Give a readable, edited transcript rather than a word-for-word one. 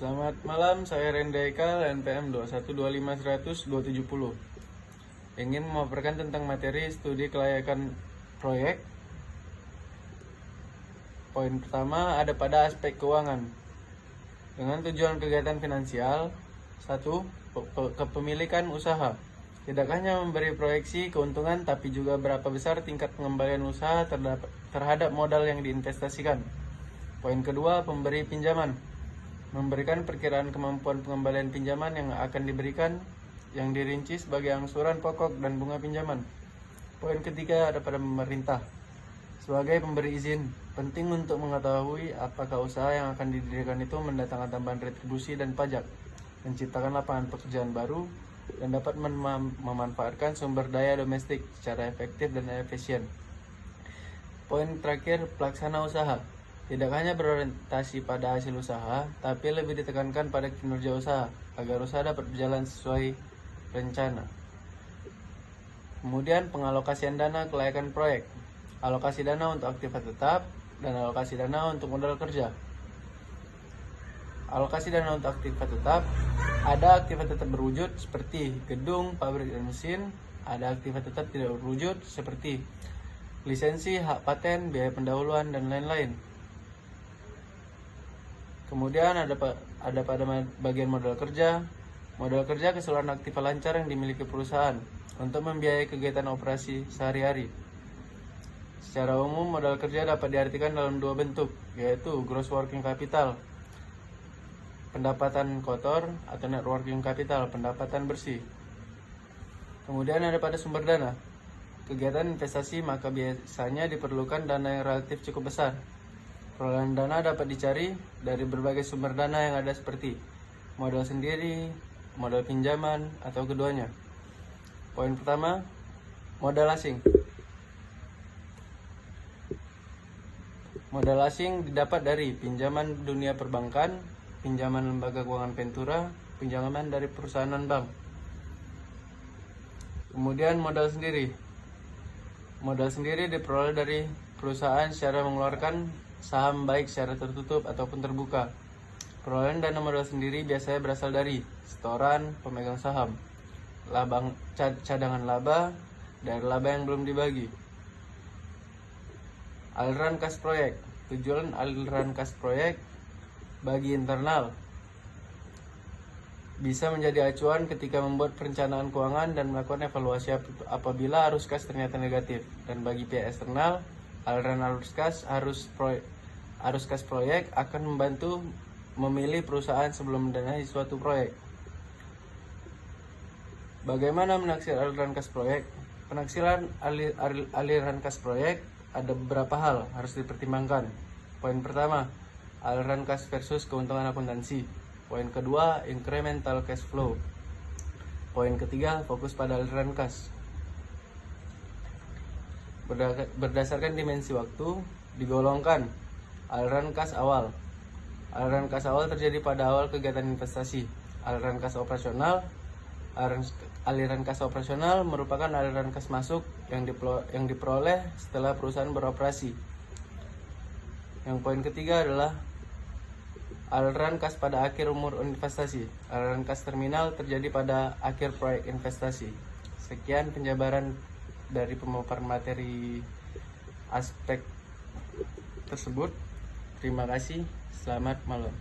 Selamat malam, saya Renda Ekal, NPM 2125100-270. Ingin memaparkan tentang materi studi kelayakan proyek. Poin pertama ada pada aspek keuangan. Dengan tujuan kegiatan finansial. 1. Kepemilikan usaha. Tidak hanya memberi proyeksi keuntungan, tapi juga berapa besar tingkat pengembalian usaha terhadap modal yang diinvestasikan. Poin kedua, pemberi pinjaman. Memberikan perkiraan kemampuan pengembalian pinjaman yang akan diberikan, yang dirinci sebagai angsuran pokok dan bunga pinjaman. Poin ketiga ada pada pemerintah. Sebagai pemberi izin, penting untuk mengetahui apakah usaha yang akan didirikan itu mendatangkan tambahan retribusi dan pajak, menciptakan lapangan pekerjaan baru, dan dapat memanfaatkan sumber daya domestik secara efektif dan efisien. Poin terakhir, pelaksana usaha. Tidak hanya berorientasi pada hasil usaha, tapi lebih ditekankan pada kinerja usaha, agar usaha dapat berjalan sesuai rencana. Kemudian pengalokasian dana kelayakan proyek. Alokasi dana untuk aktivitas tetap, dan alokasi dana untuk modal kerja. Alokasi dana untuk aktivitas tetap, ada aktivitas tetap berwujud seperti gedung, pabrik, dan mesin. Ada aktivitas tetap tidak berwujud seperti lisensi, hak paten, biaya pendahuluan, dan lain-lain. Kemudian ada pada bagian modal kerja. Modal kerja keseluruhan aktiva lancar yang dimiliki perusahaan untuk membiayai kegiatan operasi sehari-hari. Secara umum, modal kerja dapat diartikan dalam dua bentuk, yaitu gross working capital, pendapatan kotor, atau net working capital, pendapatan bersih. Kemudian ada pada sumber dana. Kegiatan investasi maka biasanya diperlukan dana yang relatif cukup besar. Perolehan dana dapat dicari dari berbagai sumber dana yang ada seperti modal sendiri, modal pinjaman, atau keduanya. Poin pertama, modal asing. Modal asing didapat dari pinjaman dunia perbankan, pinjaman lembaga keuangan Ventura, pinjaman dari perusahaan non-bank. Kemudian modal sendiri. Modal sendiri diperoleh dari perusahaan secara mengeluarkan saham baik secara tertutup ataupun terbuka. Perolehan dana modal sendiri biasanya berasal dari setoran pemegang saham, cadangan laba, dan laba yang belum dibagi. Aliran kas proyek. Tujuan aliran kas proyek bagi internal bisa menjadi acuan ketika membuat perencanaan keuangan dan melakukan evaluasi apabila arus kas ternyata negatif. Dan bagi pihak eksternal, aliran arus kas proyek akan membantu memilih perusahaan sebelum mendanai suatu proyek. Bagaimana menaksir aliran kas proyek? Penaksiran aliran kas proyek ada beberapa hal harus dipertimbangkan. Poin pertama, aliran kas versus keuntungan akuntansi. Poin kedua, incremental cash flow. Poin ketiga, fokus pada aliran kas. Berdasarkan dimensi waktu, digolongkan aliran kas awal. Aliran kas awal terjadi pada awal kegiatan investasi. Aliran kas operasional. Aliran kas operasional merupakan aliran kas masuk yang diperoleh setelah perusahaan beroperasi. Yang poin ketiga adalah aliran kas pada akhir umur investasi. Aliran kas terminal terjadi pada akhir proyek investasi. Sekian penjabaran dari pemaparan materi aspek tersebut. Terima kasih. Selamat malam.